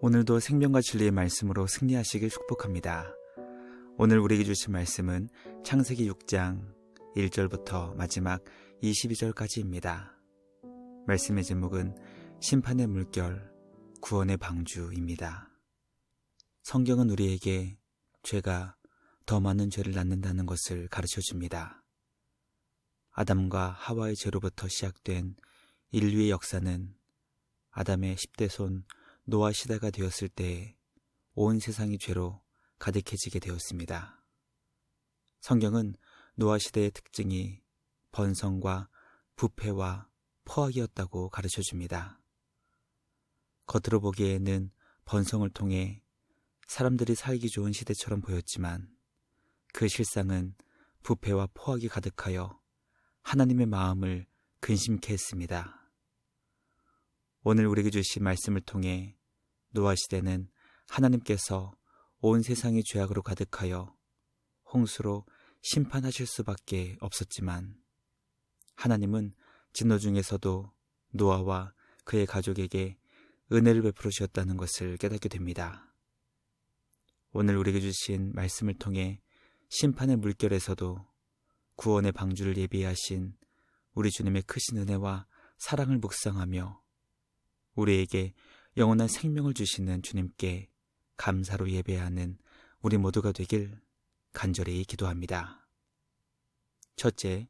오늘도 생명과 진리의 말씀으로 승리하시길 축복합니다. 오늘 우리에게 주신 말씀은 창세기 6장 1절부터 마지막 22절까지입니다. 말씀의 제목은 심판의 물결, 구원의 방주입니다. 성경은 우리에게 죄가 더 많은 죄를 낳는다는 것을 가르쳐줍니다. 아담과 하와의 죄로부터 시작된 인류의 역사는 아담의 10대 손 노아 시대가 되었을 때 온 세상이 죄로 가득해지게 되었습니다. 성경은 노아 시대의 특징이 번성과 부패와 포악이었다고 가르쳐줍니다. 겉으로 보기에는 번성을 통해 사람들이 살기 좋은 시대처럼 보였지만 그 실상은 부패와 포악이 가득하여 하나님의 마음을 근심케 했습니다. 오늘 우리에게 주신 말씀을 통해 노아 시대는 하나님께서 온 세상이 죄악으로 가득하여 홍수로 심판하실 수밖에 없었지만 하나님은 진노 중에서도 노아와 그의 가족에게 은혜를 베풀어 주셨다는 것을 깨닫게 됩니다. 오늘 우리에게 주신 말씀을 통해 심판의 물결에서도 구원의 방주를 예비하신 우리 주님의 크신 은혜와 사랑을 묵상하며 우리에게 영원한 생명을 주시는 주님께 감사로 예배하는 우리 모두가 되길 간절히 기도합니다. 첫째,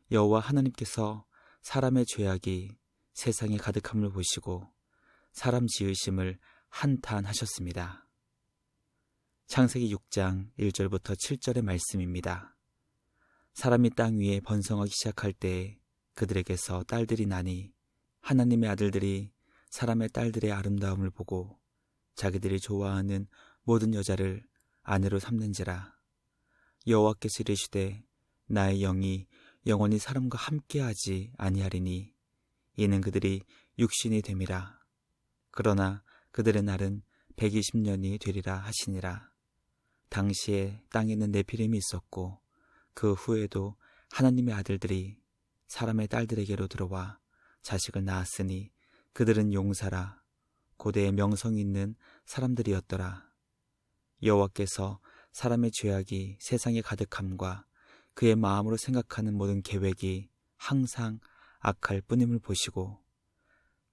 여호와 하나님께서 사람의 죄악이 세상에 가득함을 보시고 사람 지으심을 한탄하셨습니다. 창세기 6장 1절부터 7절의 말씀입니다. 사람이 땅 위에 번성하기 시작할 때 그들에게서 딸들이 나니 하나님의 아들들이 사람의 딸들의 아름다움을 보고 자기들이 좋아하는 모든 여자를 아내로 삼는지라. 여호와께서 이르시되 나의 영이 영원히 사람과 함께하지 아니하리니 이는 그들이 육신이 됨이라. 그러나 그들의 날은 120년이 되리라 하시니라. 당시에 땅에는 네피림이 있었고 그 후에도 하나님의 아들들이 사람의 딸들에게로 들어와 자식을 낳았으니 그들은 용사라 고대의 명성 있는 사람들이었더라. 여호와께서 사람의 죄악이 세상에 가득함과 그의 마음으로 생각하는 모든 계획이 항상 악할 뿐임을 보시고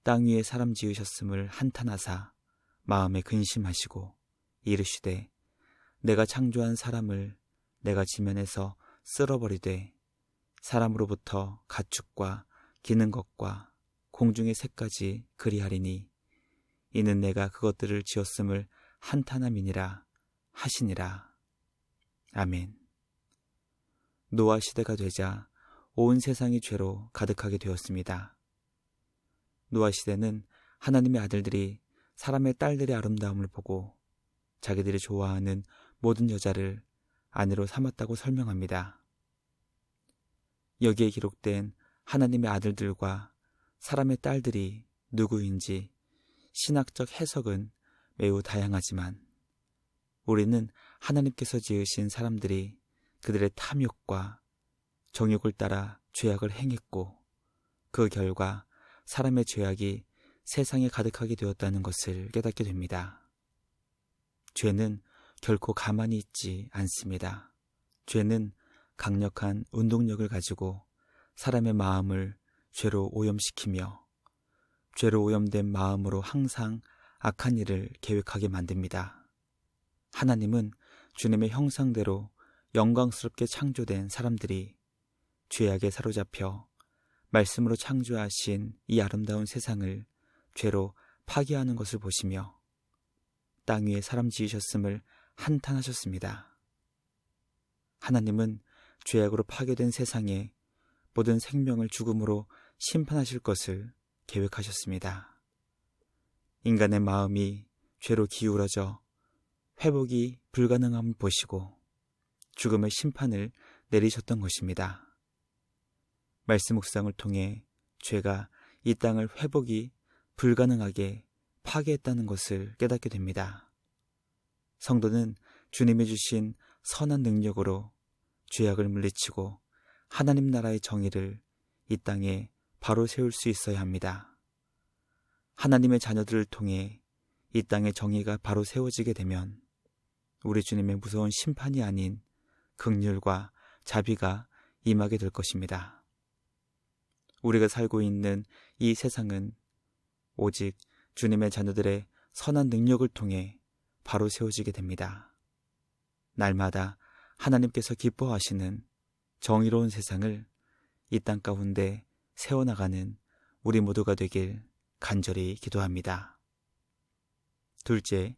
땅 위에 사람 지으셨음을 한탄하사 마음에 근심하시고 이르시되 내가 창조한 사람을 내가 지면에서 쓸어버리되 사람으로부터 가축과 기는 것과 공중의 새까지 그리하리니 이는 내가 그것들을 지었음을 한탄함이니라 하시니라. 아멘. 노아 시대가 되자 온 세상이 죄로 가득하게 되었습니다. 노아 시대는 하나님의 아들들이 사람의 딸들의 아름다움을 보고 자기들이 좋아하는 모든 여자를 아내로 삼았다고 설명합니다. 여기에 기록된 하나님의 아들들과 사람의 딸들이 누구인지 신학적 해석은 매우 다양하지만 우리는 하나님께서 지으신 사람들이 그들의 탐욕과 정욕을 따라 죄악을 행했고 그 결과 사람의 죄악이 세상에 가득하게 되었다는 것을 깨닫게 됩니다. 죄는 결코 가만히 있지 않습니다. 죄는 강력한 운동력을 가지고 사람의 마음을 죄로 오염시키며 죄로 오염된 마음으로 항상 악한 일을 계획하게 만듭니다. 하나님은 주님의 형상대로 영광스럽게 창조된 사람들이 죄악에 사로잡혀 말씀으로 창조하신 이 아름다운 세상을 죄로 파괴하는 것을 보시며 땅 위에 사람 지으셨음을 한탄하셨습니다. 하나님은 죄악으로 파괴된 세상에 모든 생명을 죽음으로 심판하실 것을 계획하셨습니다. 인간의 마음이 죄로 기울어져 회복이 불가능함을 보시고 죽음의 심판을 내리셨던 것입니다. 말씀 묵상을 통해 죄가 이 땅을 회복이 불가능하게 파괴했다는 것을 깨닫게 됩니다. 성도는 주님이 주신 선한 능력으로 죄악을 물리치고 하나님 나라의 정의를 이 땅에 바로 세울 수 있어야 합니다. 하나님의 자녀들을 통해 이 땅의 정의가 바로 세워지게 되면 우리 주님의 무서운 심판이 아닌 긍휼과 자비가 임하게 될 것입니다. 우리가 살고 있는 이 세상은 오직 주님의 자녀들의 선한 능력을 통해 바로 세워지게 됩니다. 날마다 하나님께서 기뻐하시는 정의로운 세상을 이 땅 가운데 세워나가는 우리 모두가 되길 간절히 기도합니다. 둘째,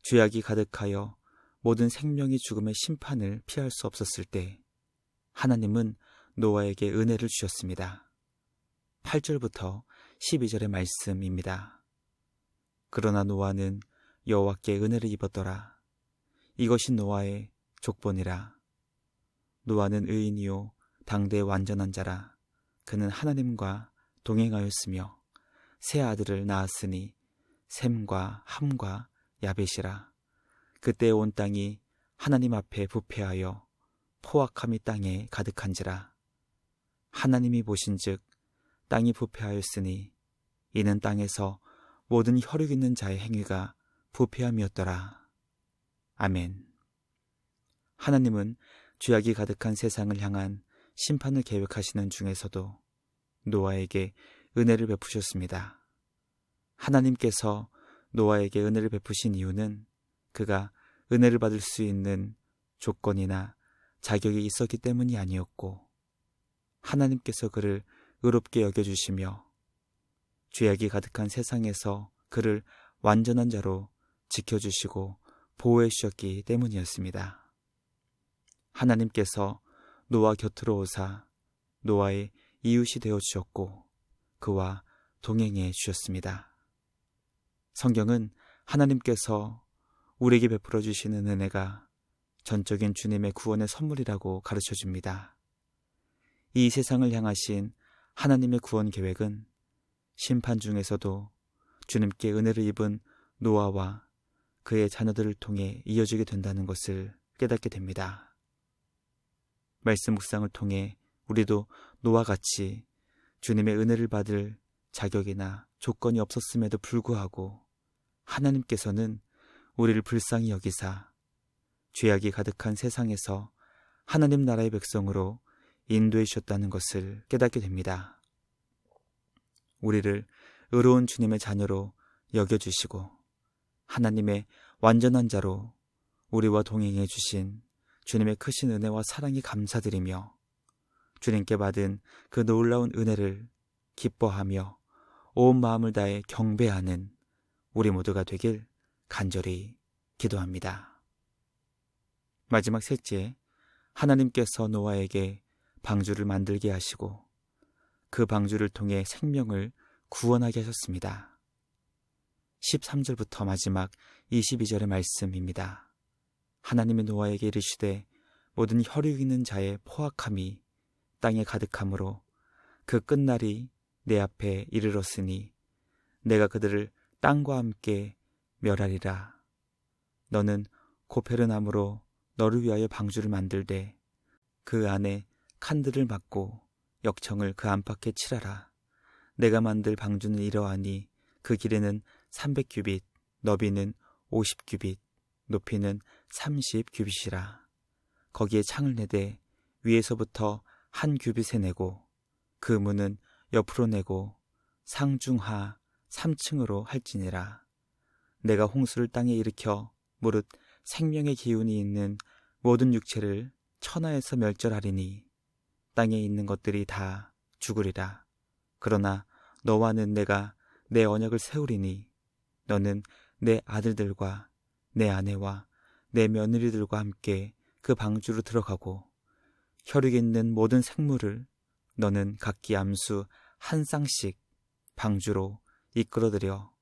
죄악이 가득하여 모든 생명이 죽음의 심판을 피할 수 없었을 때 하나님은 노아에게 은혜를 주셨습니다. 8절부터 12절의 말씀입니다. 그러나 노아는 여호와께 은혜를 입었더라. 이것이 노아의 족본이라. 노아는 의인이요 당대의 완전한 자라. 그는 하나님과 동행하였으며 세 아들을 낳았으니 셈과 함과 야벳이라. 그때 온 땅이 하나님 앞에 부패하여 포악함이 땅에 가득한지라. 하나님이 보신즉 땅이 부패하였으니 이는 땅에서 모든 혈육 있는 자의 행위가 부패함이었더라. 아멘. 하나님은 죄악이 가득한 세상을 향한 심판을 계획하시는 중에서도 노아에게 은혜를 베푸셨습니다. 하나님께서 노아에게 은혜를 베푸신 이유는 그가 은혜를 받을 수 있는 조건이나 자격이 있었기 때문이 아니었고 하나님께서 그를 의롭게 여겨주시며 죄악이 가득한 세상에서 그를 완전한 자로 지켜주시고 보호해 주셨기 때문이었습니다. 하나님께서 노아 곁으로 오사 노아의 이웃이 되어 주셨고 그와 동행해 주셨습니다. 성경은 하나님께서 우리에게 베풀어 주시는 은혜가 전적인 주님의 구원의 선물이라고 가르쳐 줍니다. 이 세상을 향하신 하나님의 구원 계획은 심판 중에서도 주님께 은혜를 입은 노아와 그의 자녀들을 통해 이어지게 된다는 것을 깨닫게 됩니다. 말씀 묵상을 통해 우리도 노아와 같이 주님의 은혜를 받을 자격이나 조건이 없었음에도 불구하고 하나님께서는 우리를 불쌍히 여기사 죄악이 가득한 세상에서 하나님 나라의 백성으로 인도해 주셨다는 것을 깨닫게 됩니다. 우리를 의로운 주님의 자녀로 여겨주시고 하나님의 완전한 자로 우리와 동행해 주신 주님의 크신 은혜와 사랑이 감사드리며 주님께 받은 그 놀라운 은혜를 기뻐하며 온 마음을 다해 경배하는 우리 모두가 되길 간절히 기도합니다. 마지막 셋째, 하나님께서 노아에게 방주를 만들게 하시고 그 방주를 통해 생명을 구원하게 하셨습니다. 13절부터 마지막 22절의 말씀입니다. 하나님이 노아에게 이르시되 모든 혈육 있는 자의 포악함이 땅에 가득하므로 그 끝날이 내 앞에 이르렀으니 내가 그들을 땅과 함께 멸하리라. 너는 고페르나무로 너를 위하여 방주를 만들되 그 안에 칸들을 막고 역청을 그 안팎에 칠하라. 내가 만들 방주는 이러하니 그 길이는 300규빗, 너비는 50규빗, 높이는 30규빗이라. 거기에 창을 내되 위에서부터 한 규빗에 내고 그 문은 옆으로 내고 상중하 3층으로 할지니라. 내가 홍수를 땅에 일으켜 무릇 생명의 기운이 있는 모든 육체를 천하에서 멸절하리니 땅에 있는 것들이 다 죽으리라. 그러나 너와는 내가 내 언약을 세우리니 너는 내 아들들과 내 아내와 내 며느리들과 함께 그 방주로 들어가고 혈육 있는 모든 생물을 너는 각기 암수 한 쌍씩 방주로 이끌어들여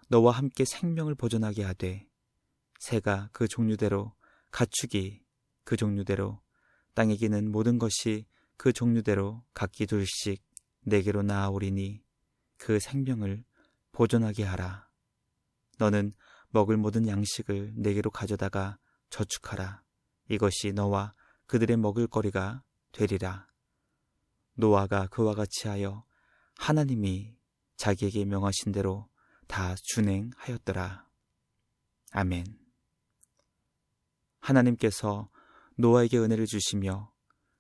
너와 함께 생명을 보존하게 하되 새가 그 종류대로 가축이 그 종류대로 땅에 기는 모든 것이 그 종류대로 각기 둘씩 내게로 나아오리니 그 생명을 보존하게 하라. 너는 먹을 모든 양식을 내게로 가져다가 저축하라. 이것이 너와 그들의 먹을 거리가 되리라. 노아가 그와 같이 하여 하나님이 자기에게 명하신 대로 다 준행하였더라. 아멘. 하나님께서 노아에게 은혜를 주시며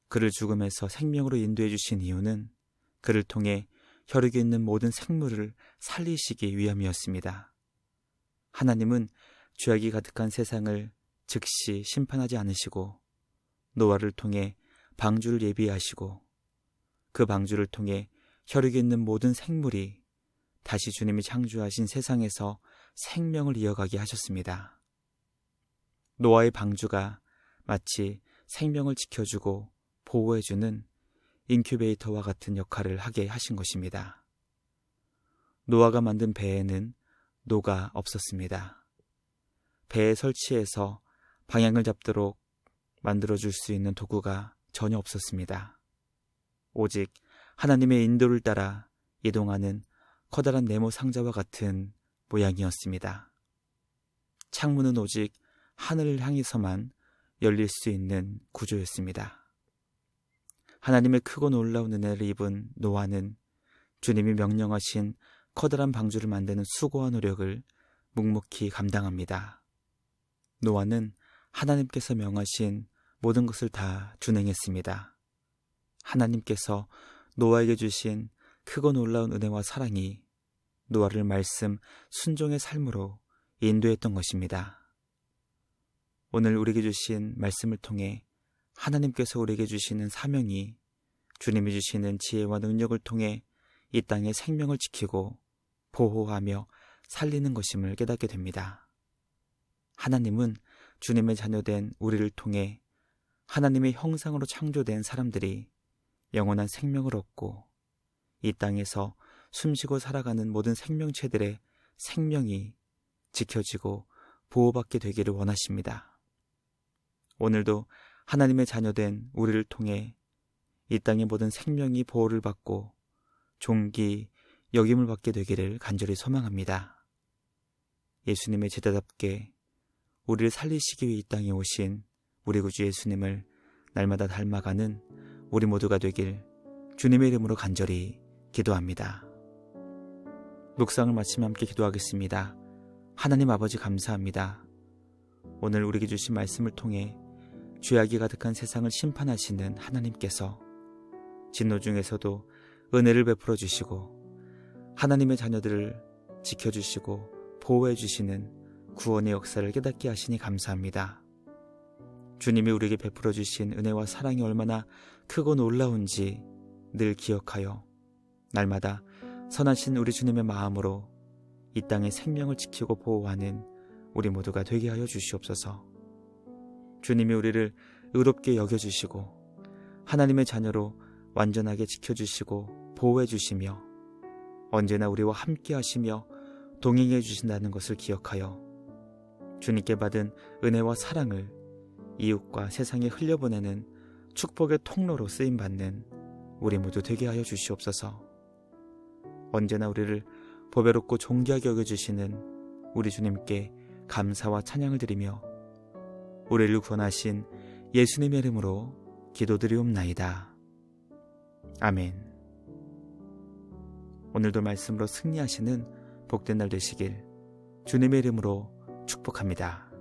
그를 죽음에서 생명으로 인도해 주신 이유는 그를 통해 혈육이 있는 모든 생물을 살리시기 위함이었습니다. 하나님은 죄악이 가득한 세상을 즉시 심판하지 않으시고 노아를 통해 방주를 예비하시고 그 방주를 통해 혈육이 있는 모든 생물이 다시 주님이 창조하신 세상에서 생명을 이어가게 하셨습니다. 노아의 방주가 마치 생명을 지켜주고 보호해주는 인큐베이터와 같은 역할을 하게 하신 것입니다. 노아가 만든 배에는 노가 없었습니다. 배에 설치해서 방향을 잡도록 만들어줄 수 있는 도구가 전혀 없었습니다. 오직 하나님의 인도를 따라 이동하는 커다란 네모 상자와 같은 모양이었습니다. 창문은 오직 하늘을 향해서만 열릴 수 있는 구조였습니다. 하나님의 크고 놀라운 은혜를 입은 노아는 주님이 명령하신 커다란 방주를 만드는 수고와 노력을 묵묵히 감당합니다. 노아는 하나님께서 명하신 모든 것을 다 준행했습니다. 하나님께서 노아에게 주신 크고 놀라운 은혜와 사랑이 노아를 말씀 순종의 삶으로 인도했던 것입니다. 오늘 우리에게 주신 말씀을 통해 하나님께서 우리에게 주시는 사명이 주님이 주시는 지혜와 능력을 통해 이 땅의 생명을 지키고 보호하며 살리는 것임을 깨닫게 됩니다. 하나님은 주님의 자녀된 우리를 통해 하나님의 형상으로 창조된 사람들이 영원한 생명을 얻고 이 땅에서 숨쉬고 살아가는 모든 생명체들의 생명이 지켜지고 보호받게 되기를 원하십니다. 오늘도 하나님의 자녀된 우리를 통해 이 땅의 모든 생명이 보호를 받고 존귀 여김을 받게 되기를 간절히 소망합니다. 예수님의 제자답게 우리를 살리시기 위해 이 땅에 오신 우리 구주 예수님을 날마다 닮아가는 우리 모두가 되길 주님의 이름으로 간절히 기도합니다. 묵상을 마치며 함께 기도하겠습니다. 하나님 아버지 감사합니다. 오늘 우리에게 주신 말씀을 통해 죄악이 가득한 세상을 심판하시는 하나님께서 진노 중에서도 은혜를 베풀어 주시고 하나님의 자녀들을 지켜주시고 보호해 주시는 구원의 역사를 깨닫게 하시니 감사합니다. 주님이 우리에게 베풀어 주신 은혜와 사랑이 얼마나 크고 놀라운지 늘 기억하여 날마다 선하신 우리 주님의 마음으로 이 땅의 생명을 지키고 보호하는 우리 모두가 되게 하여 주시옵소서. 주님이 우리를 의롭게 여겨주시고 하나님의 자녀로 완전하게 지켜주시고 보호해 주시며 언제나 우리와 함께 하시며 동행해 주신다는 것을 기억하여 주님께 받은 은혜와 사랑을 이웃과 세상에 흘려보내는 축복의 통로로 쓰임받는 우리 모두 되게 하여 주시옵소서. 언제나 우리를 보배롭고 존귀하게 여겨주시는 우리 주님께 감사와 찬양을 드리며 우리를 구원하신 예수님의 이름으로 기도드리옵나이다. 아멘. 오늘도 말씀으로 승리하시는 복된 날 되시길 주님의 이름으로 축복합니다.